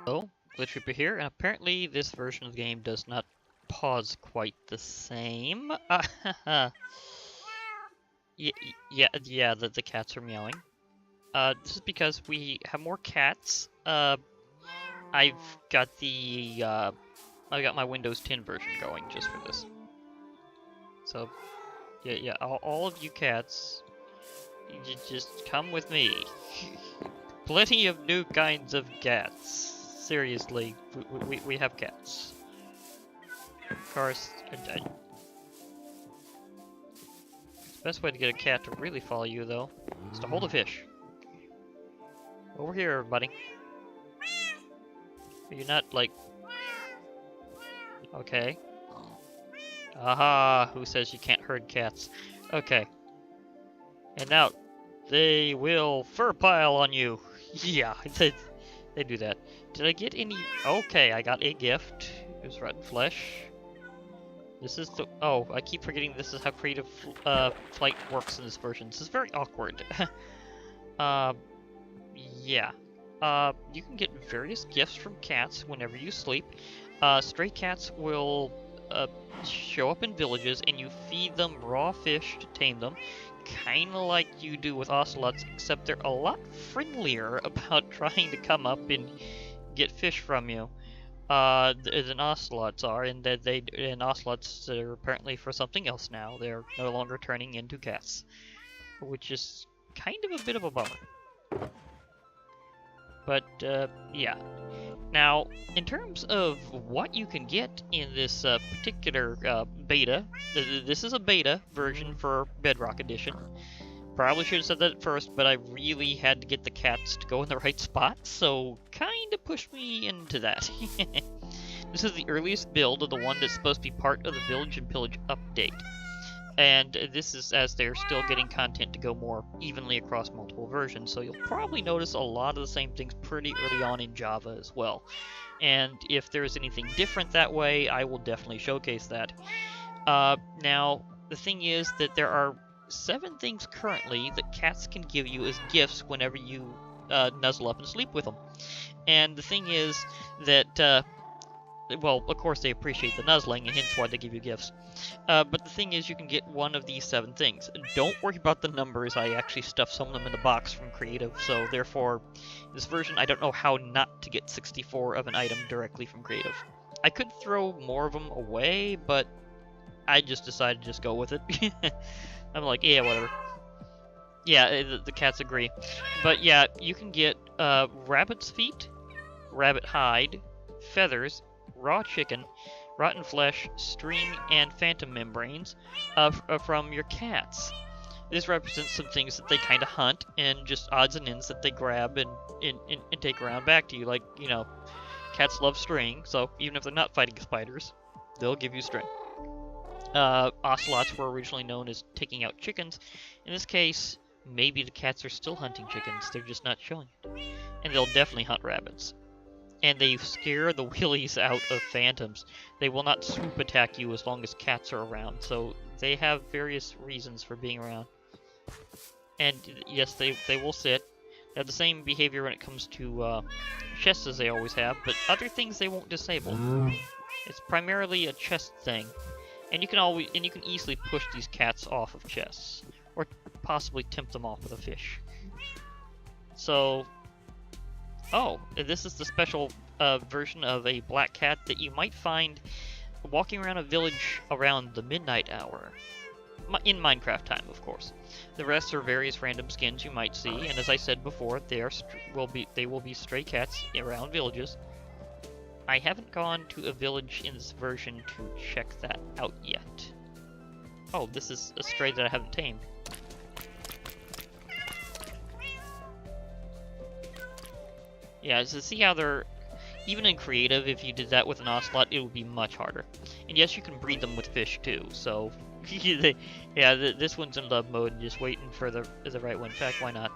Oh, Glitch Reaper here, and apparently this version of the game does not pause quite the same. Yeah, the cats are meowing. This is because we have more cats. I've got the, I got my Windows 10 version going just for this. So, yeah, all of you cats, you just come with me. Plenty of new kinds of cats. Seriously, we have cats. Of course, the best way to get a cat to really follow you, though, is to hold a fish. Over here, everybody. Are you not, like... Okay. Aha! Who says you can't herd cats? Okay. And now, they will fur pile on you. Yeah, they do that. Did I get any... Okay, I got a gift. It was rotten flesh. This is the... Oh, I keep forgetting this is how creative flight works in this version. This is very awkward. Yeah. You can get various gifts from cats whenever you sleep. Stray cats will show up in villages, and you feed them raw fish to tame them. Kinda like you do with ocelots, except they're a lot friendlier about trying to come up and get fish from you than ocelots are, and that ocelots are apparently for something else now. They're no longer turning into cats, which is kind of a bit of a bummer. But yeah. Now, in terms of what you can get in this particular beta, this is a beta version for Bedrock Edition. Probably should have said that at first, but I really had to get the cats to go in the right spot, so kinda pushed me into that. This is the earliest build of the one that's supposed to be part of the Village and Pillage update. And this is as they're still getting content to go more evenly across multiple versions, so you'll probably notice a lot of the same things pretty early on in Java as well. And if there's anything different that way, I will definitely showcase that. Now, the thing is that there are 7 things currently that cats can give you as gifts whenever you nuzzle up and sleep with them. And the thing is that, well, of course they appreciate the nuzzling, and hence why they give you gifts. But the thing is, you can get one of these 7 things. Don't worry about the numbers, I actually stuffed some of them in the box from Creative, so therefore, in this version, I don't know how not to get 64 of an item directly from Creative. I could throw more of them away, but I just decided to just go with it. I'm like, yeah, whatever. Yeah, the cats agree. But yeah, you can get rabbit's feet, rabbit hide, feathers, raw chicken, rotten flesh, string, and phantom membranes from your cats. This represents some things that they kind of hunt, and just odds and ends that they grab and take around back to you. Like, you know, cats love string, so even if they're not fighting spiders, they'll give you string. Ocelots were originally known as taking out chickens. In this case, maybe the cats are still hunting chickens, they're just not showing it. And they'll definitely hunt rabbits. And they scare the willies out of phantoms. They will not swoop attack you as long as cats are around, so they have various reasons for being around. And yes, they will sit. They have the same behavior when it comes to chests as they always have, but other things they won't disable. It's primarily a chest thing. And you can easily push these cats off of chests, or possibly tempt them off with a fish. So, oh, this is the special version of a black cat that you might find walking around a village around the midnight hour. In Minecraft time, of course. The rest are various random skins you might see, and as I said before, they will be stray cats around villages. I haven't gone to a village in this version to check that out yet. Oh, this is a stray that I haven't tamed. Yeah, so see how they're... Even in creative, if you did that with an ocelot, it would be much harder. And yes, you can breed them with fish too, so... yeah, this one's in love mode, just waiting for the right one. In fact, why not?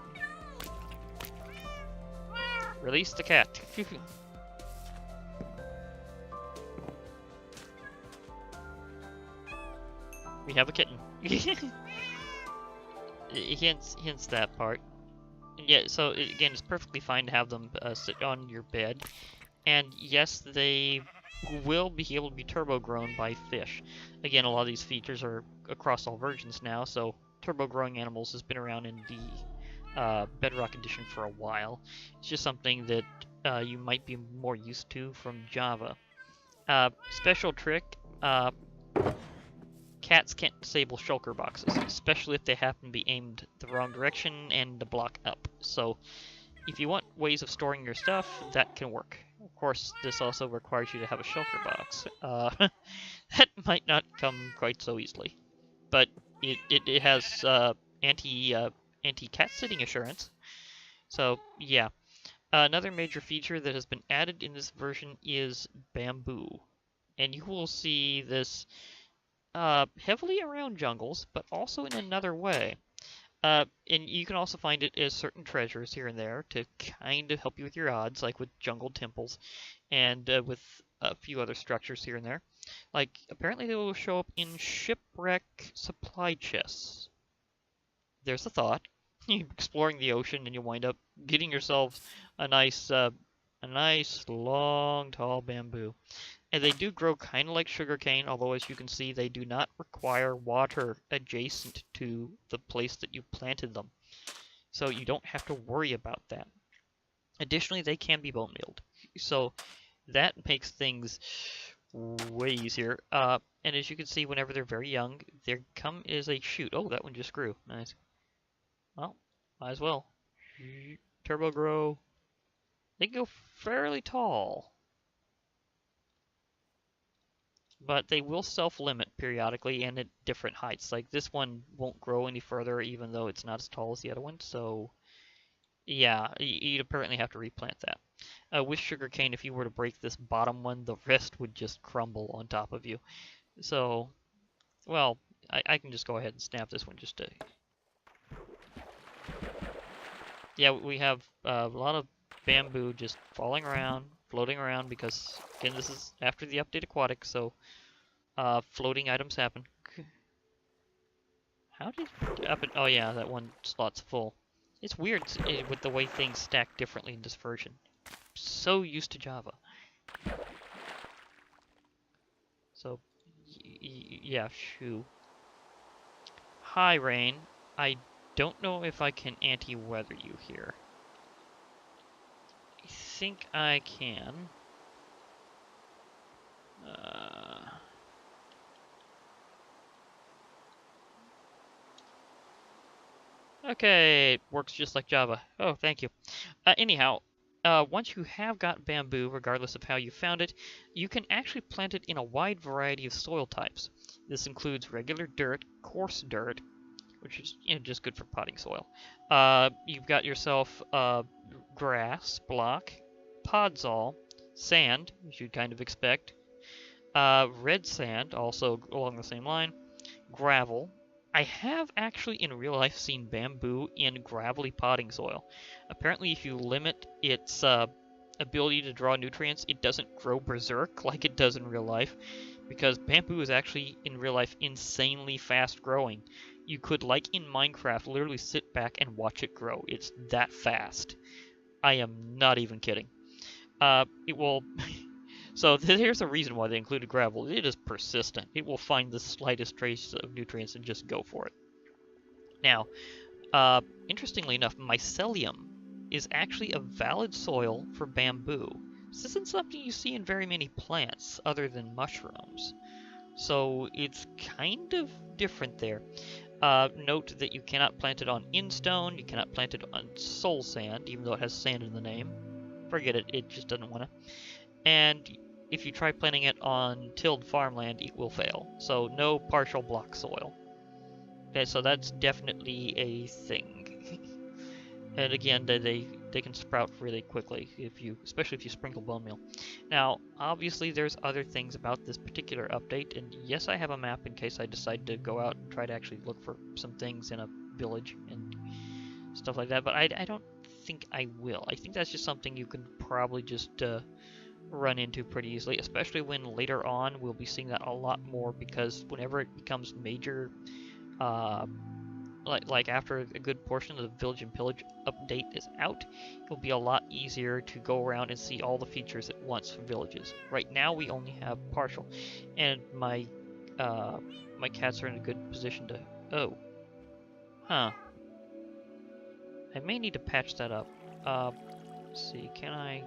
Release the cat. We have a kitten. Hints that part. And yeah, so again, it's perfectly fine to have them sit on your bed. And yes, they will be able to be turbo grown by fish. Again, a lot of these features are across all versions now, so turbo growing animals has been around in the Bedrock Edition for a while. It's just something that you might be more used to from Java. Special trick, cats can't disable shulker boxes, especially if they happen to be aimed the wrong direction and the block up. So if you want ways of storing your stuff, that can work. Of course, this also requires you to have a shulker box. That might not come quite so easily, but it has anti-cat sitting assurance. So yeah, another major feature that has been added in this version is bamboo, and you will see this heavily around jungles, but also in another way. And you can also find it as certain treasures here and there to kind of help you with your odds, like with jungle temples and with a few other structures here and there. Like, apparently they will show up in shipwreck supply chests. There's a thought. You're exploring the ocean and you wind up getting yourselves a nice long, tall bamboo. And they do grow kind of like sugarcane, although as you can see, they do not require water adjacent to the place that you planted them. So you don't have to worry about that. Additionally, they can be bone mealed. So that makes things way easier. And as you can see, whenever they're very young, there come is a shoot. Oh, that one just grew. Nice. Well, might as well. Turbo grow. They go fairly tall. But they will self-limit periodically and at different heights. Like this one won't grow any further even though it's not as tall as the other one. So yeah, you'd apparently have to replant that. With sugarcane, if you were to break this bottom one, the rest would just crumble on top of you. So, well, I can just go ahead and snap this one just to... Yeah, we have a lot of bamboo just falling around, floating around, because, again, this is after the update aquatic, so floating items happen. How did it up? Oh yeah, that one slot's full. It's weird with the way things stack differently in this version. So used to Java. So, yeah, shoo. Hi, Rain. I don't know if I can anti-weather you here. I think I can. Okay, it works just like Java. Oh, thank you. Anyhow, once you have got bamboo, regardless of how you found it, you can actually plant it in a wide variety of soil types. This includes regular dirt, coarse dirt, which is just good for potting soil. You've got yourself grass, block, podzol, sand, which you'd kind of expect, red sand, also along the same line, gravel. I have actually in real life seen bamboo in gravelly potting soil. Apparently if you limit its ability to draw nutrients, it doesn't grow berserk like it does in real life, because bamboo is actually in real life insanely fast growing. You could, like in Minecraft, literally sit back and watch it grow. It's that fast. I am not even kidding. It will... So here's the reason why they included gravel. It is persistent. It will find the slightest trace of nutrients and just go for it. Now, interestingly enough, mycelium is actually a valid soil for bamboo. This isn't something you see in very many plants other than mushrooms. So it's kind of different there. Note that you cannot plant it on instone, you cannot plant it on soul sand, even though it has sand in the name. Forget it, it just doesn't want to. And if you try planting it on tilled farmland, it will fail. So no partial block soil. Okay, so that's definitely a thing. And again, they can sprout really quickly, especially if you sprinkle bone meal. Now, obviously there's other things about this particular update, and yes, I have a map in case I decide to go out and try to actually look for some things in a village and stuff like that, but I don't think I will. I think that's just something you can probably just run into pretty easily, especially when later on we'll be seeing that a lot more, because whenever it becomes major like after a good portion of the Village and Pillage update is out, it'll be a lot easier to go around and see all the features at once from villages. Right now we only have partial, and my cats are in a good position to. Oh, huh. I may need to patch that up. Let's see, can I?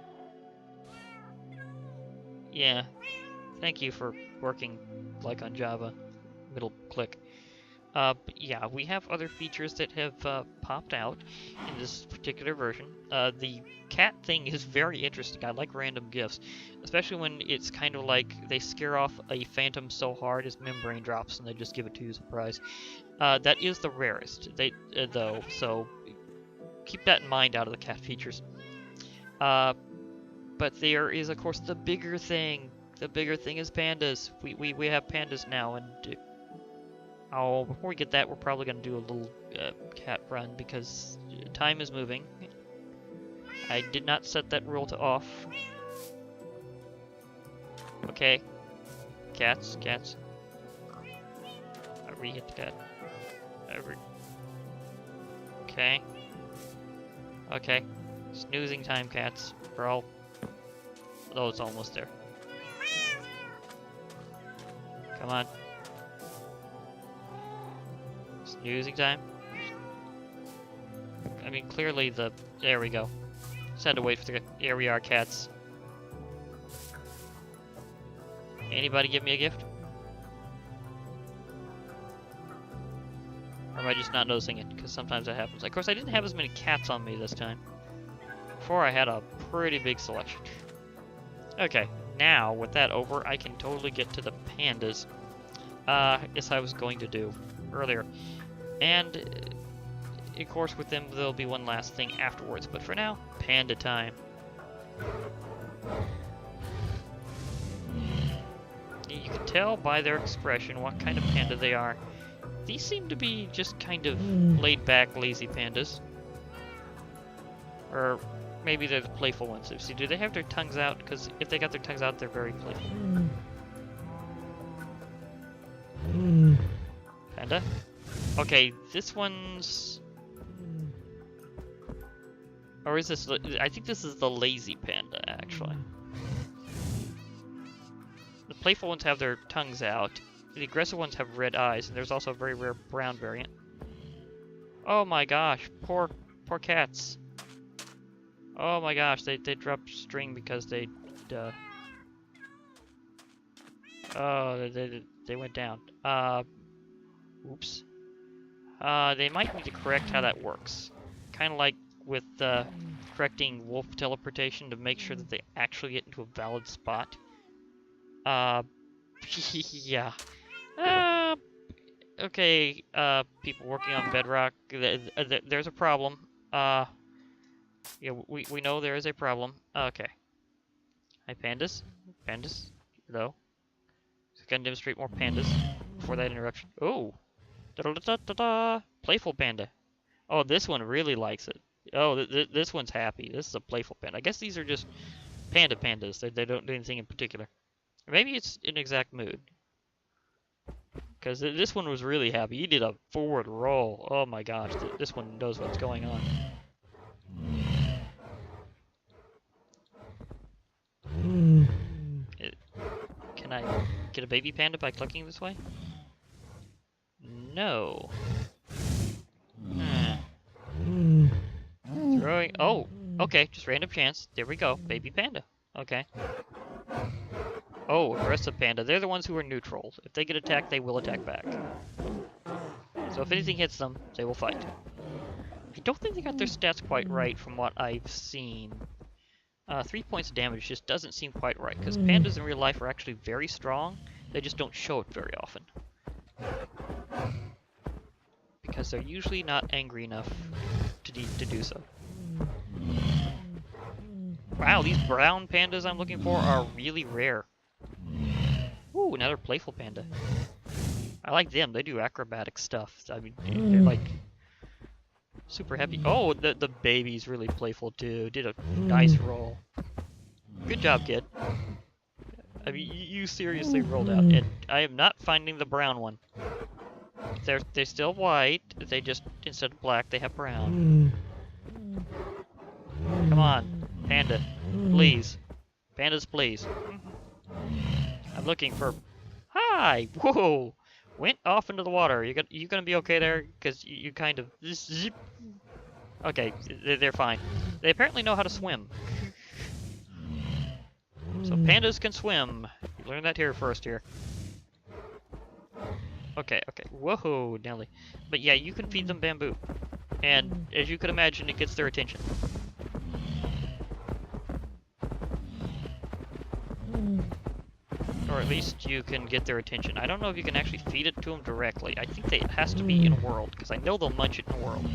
Yeah. Thank you for working like on Java. Middle click. But yeah, we have other features that have popped out in this particular version. The cat thing is very interesting. I like random gifts, especially when it's kind of like they scare off a phantom so hard his membrane drops and they just give it to you as a prize. That is the rarest, though, so keep that in mind out of the cat features. But there is, of course, the bigger thing. The bigger thing is pandas. We have pandas now, and before we get that, we're probably going to do a little cat run because time is moving. I did not set that rule to off. Okay. Cats. I re-hit the cat. Okay. Okay. Snoozing time, cats. For all... Oh, it's almost there. Come on. Snoozing time? I mean, clearly the... There we go. Just had to wait for the... Here we are, cats. Anybody give me a gift? Or am I just not noticing it? Because sometimes that happens. Of course, I didn't have as many cats on me this time. Before, I had a pretty big selection. Okay, now, with that over, I can totally get to the pandas. As I was going to do earlier. And, of course, with them, there'll be one last thing afterwards. But for now, panda time. You can tell by their expression what kind of panda they are. These seem to be just kind of laid-back, lazy pandas. Or maybe they're the playful ones. See, do they have their tongues out? Because if they got their tongues out, they're very playful. Panda? Okay, this one's... Or is this... I think this is the lazy panda, actually. The playful ones have their tongues out. The aggressive ones have red eyes, and there's also a very rare brown variant. Oh my gosh, poor cats. Oh my gosh, they dropped string because they... Oh, they went down. Oops. They might need to correct how that works. Kind of like with correcting wolf teleportation to make sure that they actually get into a valid spot. Yeah. Okay, people working on Bedrock, there's a problem. Yeah, we know there is a problem. Okay. Hi, pandas. Pandas. Hello. So gonna demonstrate more pandas before that interruption. Oh! Da-da-da-da-da! Playful panda. Oh, this one really likes it. Oh, this one's happy. This is a playful panda. I guess these are just pandas. They don't do anything in particular. Or maybe it's in exact mood. Because this one was really happy. He did a forward roll. Oh my gosh, this one knows what's going on. Can I get a baby panda by clicking this way? No. Throwing... Oh, okay, just random chance. There we go, baby panda. Okay. Oh, aggressive panda. They're the ones who are neutral. If they get attacked, they will attack back. So if anything hits them, they will fight. I don't think they got their stats quite right from what I've seen. 3 points of damage just doesn't seem quite right, because pandas in real life are actually very strong. They just don't show it very often. Because they're usually not angry enough to do so. Wow, these brown pandas I'm looking for are really rare. Ooh, another playful panda. I like them. They do acrobatic stuff. I mean, they're like super happy. Oh, the baby's really playful too. Did a nice roll. Good job, kid. I mean, you seriously rolled out. And I am not finding the brown one. They're still white. They just, instead of black, they have brown. Come on, Panda, please. Pandas, please. I'm looking for... Hi! Whoa! Went off into the water. You gonna be okay there? Because you kind of... Zip. Okay, they're fine. They apparently know how to swim. So pandas can swim. You learned that here first here. Okay. Whoa, Nelly. But yeah, you can feed them bamboo. And as you can imagine, it gets their attention. Or at least you can get their attention. I don't know if you can actually feed it to them directly. I think it has to be in a world, because I know they'll munch it in a world.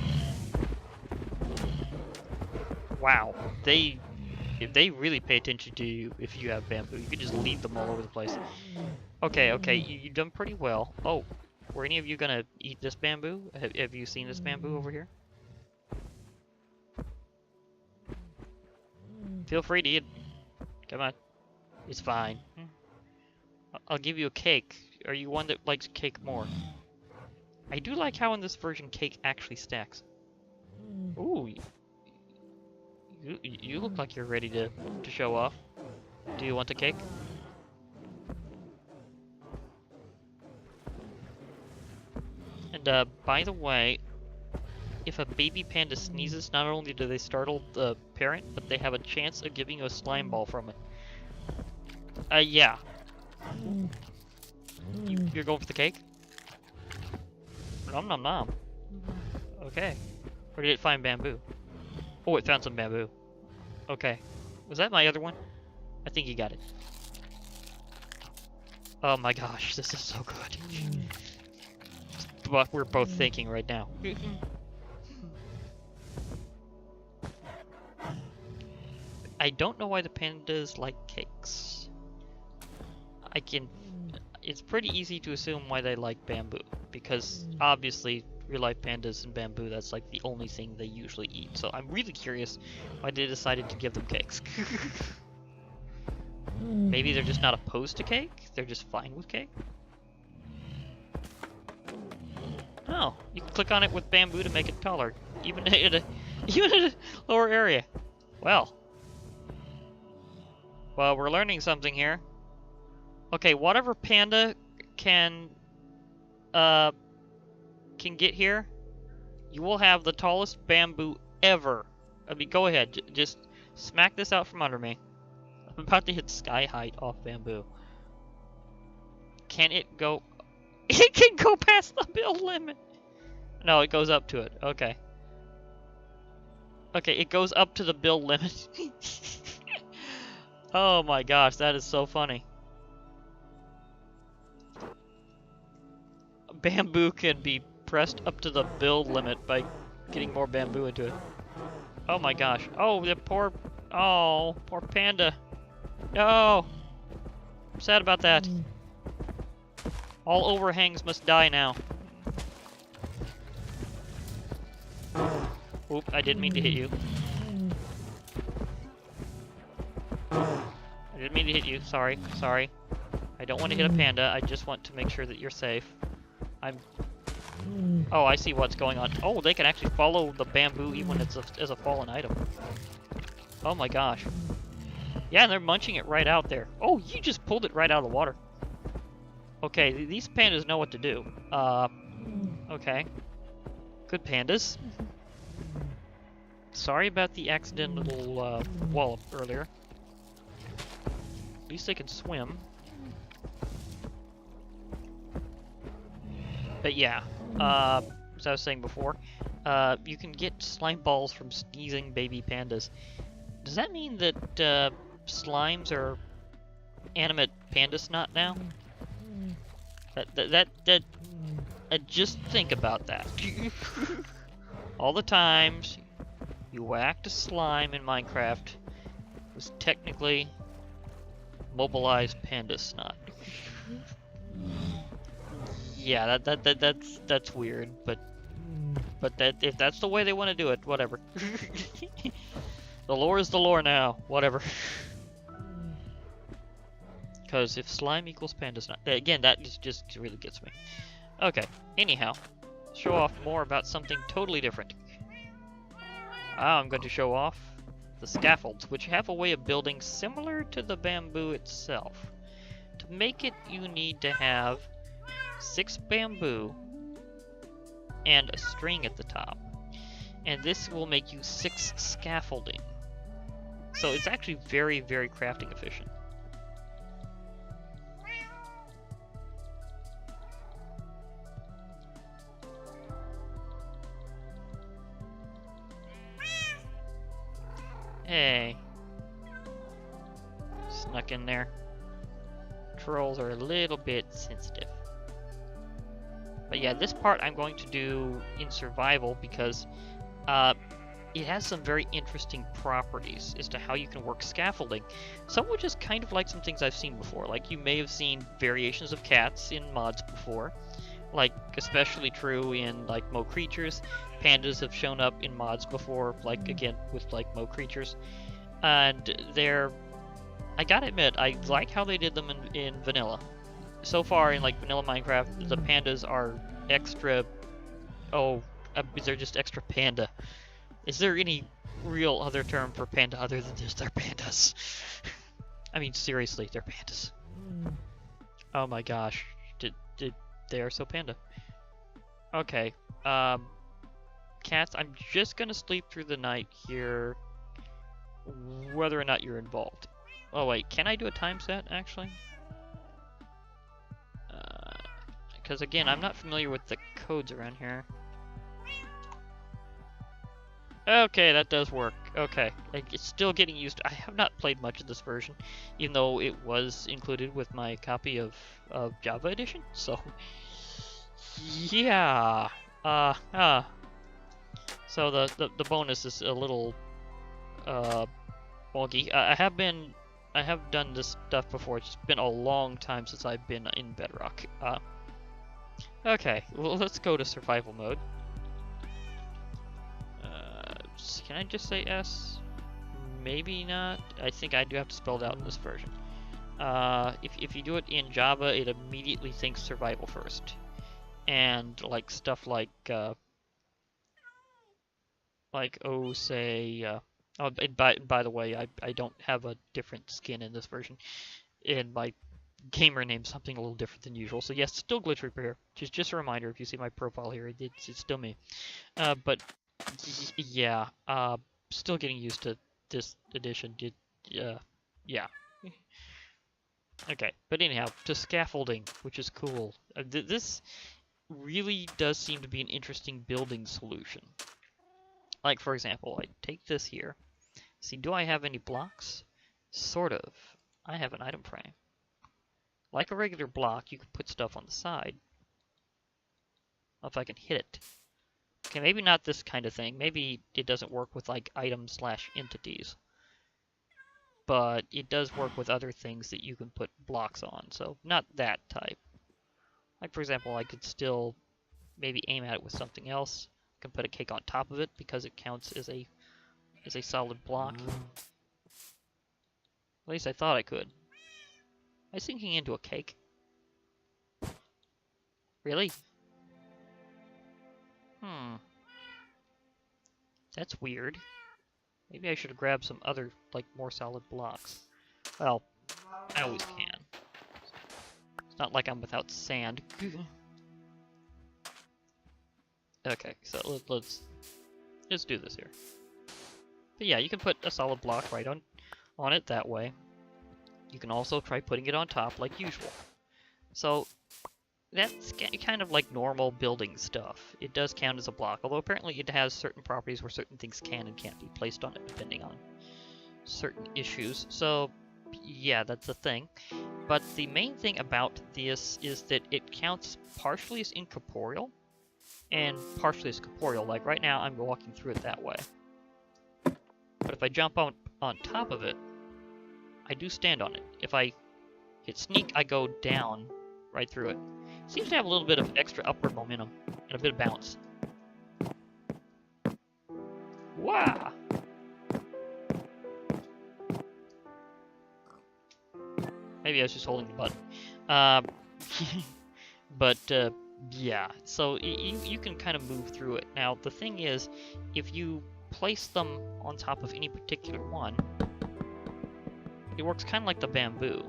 Wow. They really pay attention to you if you have bamboo. You can just leave them all over the place. Okay, you've done pretty well. Oh, were any of you gonna eat this bamboo? Have you seen this bamboo over here? Feel free to eat. Come on. It's fine. I'll give you a cake. Are you one that likes cake more? I do like how in this version cake actually stacks. Ooh. You look like you're ready to show off. Do you want the cake? And by the way, if a baby panda sneezes, not only do they startle the parent, but they have a chance of giving you a slime ball from it. Yeah. You're going for the cake? Nom nom nom. Okay. Where did it find bamboo? Oh, it found some bamboo. Okay. Was that my other one? I think you got it. Oh my gosh, this is so good. But we're both thinking right now. I don't know why the pandas like cakes. It's pretty easy to assume why they like bamboo, because obviously real life pandas and bamboo, that's like the only thing they usually eat. So I'm really curious why they decided to give them cakes. Maybe they're just not opposed to cake? They're just fine with cake? Oh, you can click on it with bamboo to make it taller, even at a lower area. Well, we're learning something here. Okay, whatever panda can get here, you will have the tallest bamboo ever. I mean, go ahead, just smack this out from under me. I'm about to hit sky height off bamboo. Can it go? It can go past the build limit. No, it goes up to it. Okay. Okay, it goes up to the build limit. Oh my gosh, that is so funny. Bamboo can be pressed up to the build limit by getting more bamboo into it. Oh my gosh. Oh, the poor panda. No. I'm sad about that. All overhangs must die now. Oop, I didn't mean to hit you. I didn't mean to hit you. Sorry. I don't want to hit a panda. I just want to make sure that you're safe. Oh, I see what's going on. Oh, they can actually follow the bamboo even as a fallen item. Oh my gosh. Yeah, and they're munching it right out there. Oh, you just pulled it right out of the water. Okay, these pandas know what to do. Okay. Good pandas. Sorry about the accidental wallop earlier. At least they can swim. But yeah, as I was saying before, you can get slime balls from sneezing baby pandas. Does that mean that slimes are animate panda snot now? Just think about that. All the times you whacked a slime in Minecraft was technically mobilized panda snot. Yeah, that's weird, but if that's the way they want to do it, whatever. The lore is the lore now, whatever. Because if slime equals panda snot, again, that just really gets me. Okay, anyhow, show off more about something totally different. I'm going to show off the scaffolds, which have a way of building similar to the bamboo itself. To make it, you need to have 6 bamboo and a string at the top. And this will make you 6 scaffolding. So it's actually very, very crafting efficient. Hey. Snuck in there. Trolls are a little bit sensitive. But yeah, this part I'm going to do in survival because it has some very interesting properties as to how you can work scaffolding. Some which is kind of like some things I've seen before. Like you may have seen variations of cats in mods before. Like especially true in like Mo Creatures. Pandas have shown up in mods before, like again with like Mo Creatures. And I gotta admit, I like how they did them in vanilla. So far in like vanilla Minecraft, the pandas are extra. They're just extra panda. Is there any real other term for panda other than just they're pandas? I mean, seriously, they're pandas. Oh my gosh, they are so panda. Okay, cats, I'm just gonna sleep through the night here, whether or not you're involved. Oh wait, can I do a time set, actually? Because again, I'm not familiar with the codes around here. Okay, that does work. Okay, it's still getting used to. I have not played much of this version, even though it was included with my copy of Java Edition, so... Yeah! So the bonus is a little wonky. I have done this stuff before. It's been a long time since I've been in Bedrock. Okay, well, let's go to survival mode. Can I just say S? Maybe not. I think I do have to spell it out in this version. If you do it in Java, it immediately thinks survival first. And like stuff like by the way, I don't have a different skin in this version. And my gamer name's something a little different than usual. So yes, still glitch repair. Just a reminder, if you see my profile here, it's still me. But yeah, still getting used to this edition. Yeah. Okay, but anyhow, to scaffolding, which is cool. This really does seem to be an interesting building solution. Like, for example, I take this here. See, do I have any blocks? Sort of. I have an item frame. Like a regular block, you can put stuff on the side. If I can hit it. Okay, maybe not this kind of thing. Maybe it doesn't work with, like, items/entities. But it does work with other things that you can put blocks on, so not that type. Like, for example, I could still maybe aim at it with something else. I can put a cake on top of it because it counts as a solid block. At least I thought I could. Am I sinking into a cake? Really? That's weird. Maybe I should have grabbed some other, like, more solid blocks. Well, I always can. It's not like I'm without sand. Okay, so let's do this here. But yeah, you can put a solid block right on it that way. You can also try putting it on top like usual. So that's kind of like normal building stuff. It does count as a block, although apparently it has certain properties where certain things can and can't be placed on it depending on certain issues. So yeah, that's a thing. But the main thing about this is that it counts partially as incorporeal and partially as corporeal. Like right now I'm walking through it that way. But if I jump on top of it, I do stand on it. If I hit sneak, I go down right through it. It seems to have a little bit of extra upward momentum and a bit of bounce. Wow! Maybe I was just holding the button. But Yeah, so you can kind of move through it. Now, the thing is, if you place them on top of any particular one, it works kind of like the bamboo.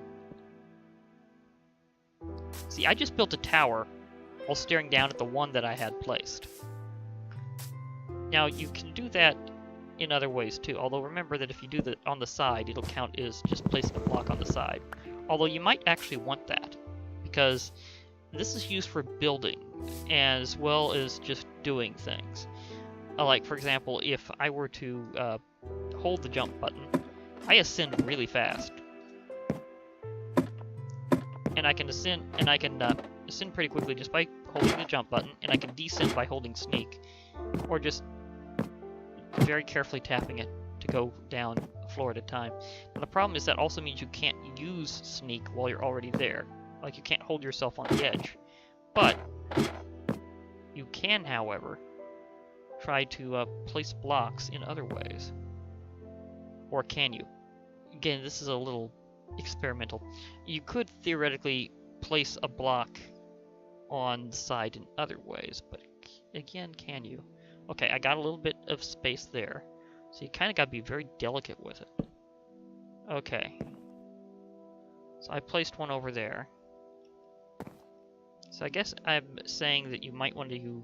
See, I just built a tower while staring down at the one that I had placed. Now, you can do that in other ways too, although remember that if you do that on the side, it'll count as just placing a block on the side. Although you might actually want that, because this is used for building as well as just doing things. Like, for example, if I were to hold the jump button, I ascend really fast. And I can ascend, and I can ascend pretty quickly just by holding the jump button, and I can descend by holding sneak, or just very carefully tapping it to go down a floor at a time. Now, the problem is that also means you can't use sneak while you're already there. Like, you can't hold yourself on the edge. But you can, however, try to place blocks in other ways. Or can you? Again, this is a little experimental. You could theoretically place a block on the side in other ways, but again, can you? Okay, I got a little bit of space there, so you kind of got to be very delicate with it. Okay, so I placed one over there. So I guess I'm saying that you might want to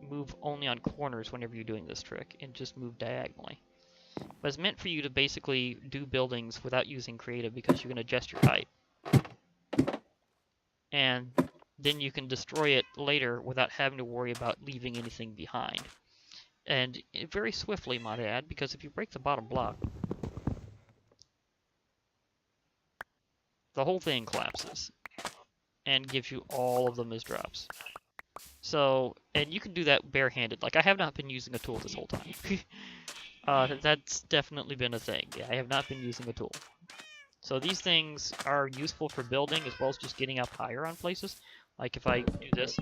move only on corners whenever you're doing this trick, and just move diagonally. But it's meant for you to basically do buildings without using creative, because you can adjust your height. And then you can destroy it later without having to worry about leaving anything behind. And very swiftly, might I add, because if you break the bottom block, the whole thing collapses and gives you all of them as drops. So, and you can do that barehanded. Like, I have not been using a tool this whole time. That's definitely been a thing. Yeah, I have not been using a tool. So these things are useful for building as well as just getting up higher on places. Like if I do this.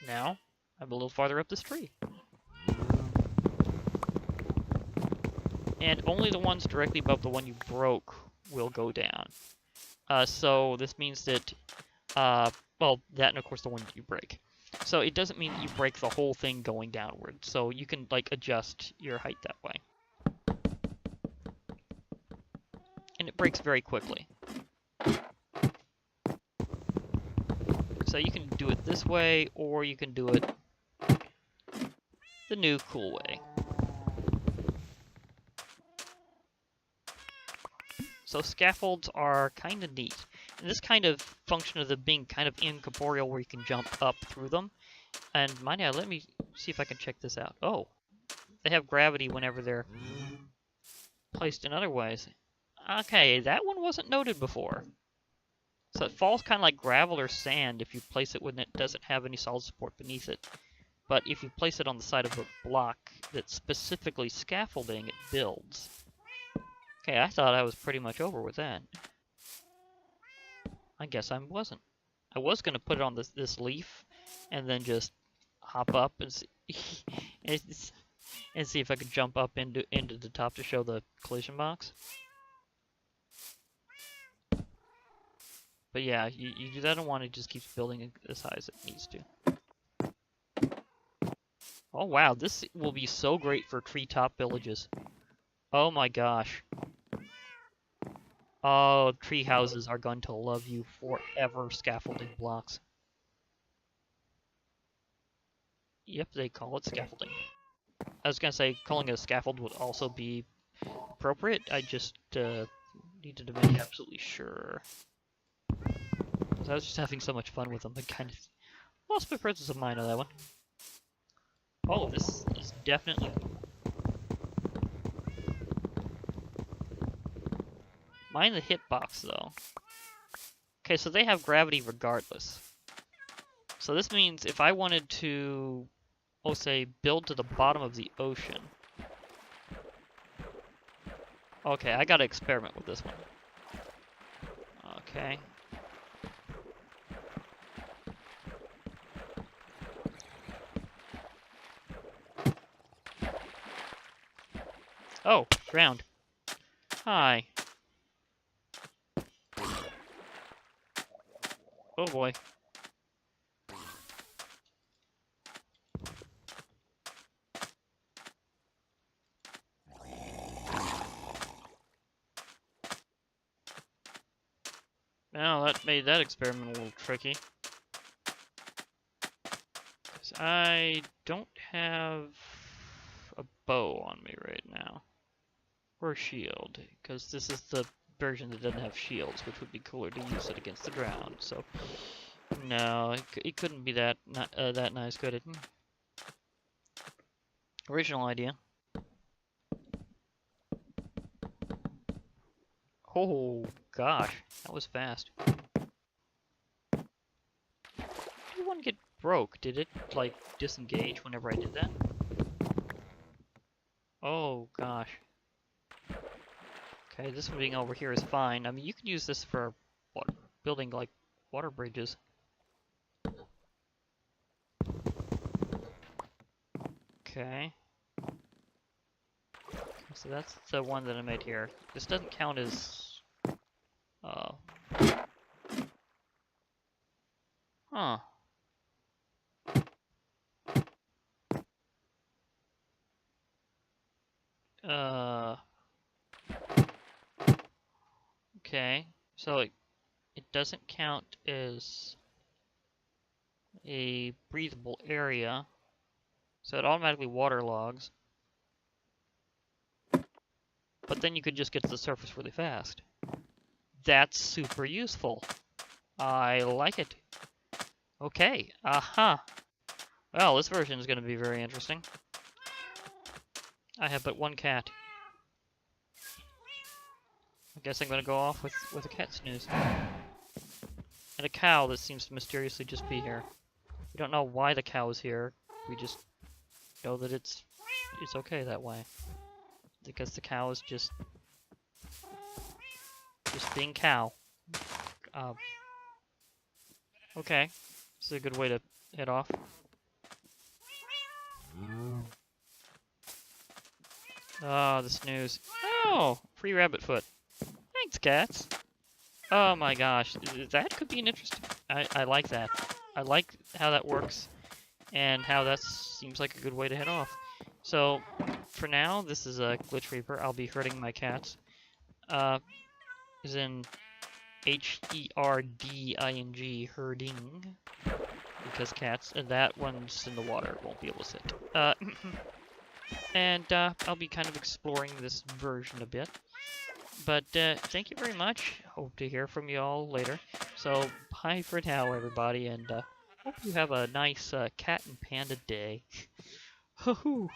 Now, I'm a little farther up this tree. And only the ones directly above the one you broke will go down. So this means that, well, that and of course the one that you break. So it doesn't mean that you break the whole thing going downward. So you can, like, adjust your height that way. And it breaks very quickly. So you can do it this way, or you can do it the new cool way. So scaffolds are kind of neat. And this kind of function of them being kind of incorporeal where you can jump up through them. And mind you, let me see if I can check this out. Oh, they have gravity whenever they're placed in other ways. Okay, that one wasn't noted before. So it falls kind of like gravel or sand if you place it when it doesn't have any solid support beneath it. But if you place it on the side of a block that's specifically scaffolding, it builds. Okay, I thought I was pretty much over with that. I guess I wasn't. I was going to put it on this leaf and then just hop up and see, and see if I could jump up into the top to show the collision box. But yeah, you do that on one, it just keeps building as high as it needs to. Oh wow, this will be so great for treetop villages. Oh my gosh. Oh, tree houses are going to love you forever, scaffolding blocks. Yep, they call it scaffolding. I was gonna say calling it a scaffold would also be appropriate. I just needed to make absolutely sure. I was just having so much fun with them, I kind of lost my presence of mind on that one. Oh, this is definitely cool. Mind the hitbox, though. Okay, so they have gravity regardless. So this means if I wanted to, oh, say, build to the bottom of the ocean. Okay, I gotta experiment with this one. Okay. Oh, drowned. Hi. Oh boy. Now that made that experiment a little tricky. 'Cause I don't have a bow on me right now. Or a shield, because this is the version that doesn't have shields, which would be cooler to use it against the ground, so... No, it couldn't be that that nice, could it? Original idea. Oh, gosh, that was fast. Did one get broke? Did it, like, disengage whenever I did that? Oh, gosh. Okay, this one being over here is fine. I mean, you can use this for water, building, like, water bridges. Okay. So that's the one that I made here. This doesn't count as... Huh. Okay. So it doesn't count as a breathable area. So it automatically waterlogs. But then you could just get to the surface really fast. That's super useful. I like it. Okay, aha. Well, this version is going to be very interesting. I have but one cat. I guess I'm going to go off with a cat snooze. And a cow that seems to mysteriously just be here. We don't know why the cow is here. We just know that it's okay that way. Because the cow is just being cow. Okay. This is a good way to head off. Oh, the snooze. Oh! Free rabbit foot. Thanks, cats. Oh my gosh. That could be an interesting... I like that. I like how that works. And how that seems like a good way to head off. So, for now, this is a Glitch Reaper. I'll be herding my cats. Is in Herding, herding. Because cats, and that one's in the water, won't be able to sit. And I'll be kind of exploring this version a bit. But thank you very much. Hope to hear from you all later. So, bye for now, everybody, and hope you have a nice cat and panda day. Hoo-hoo!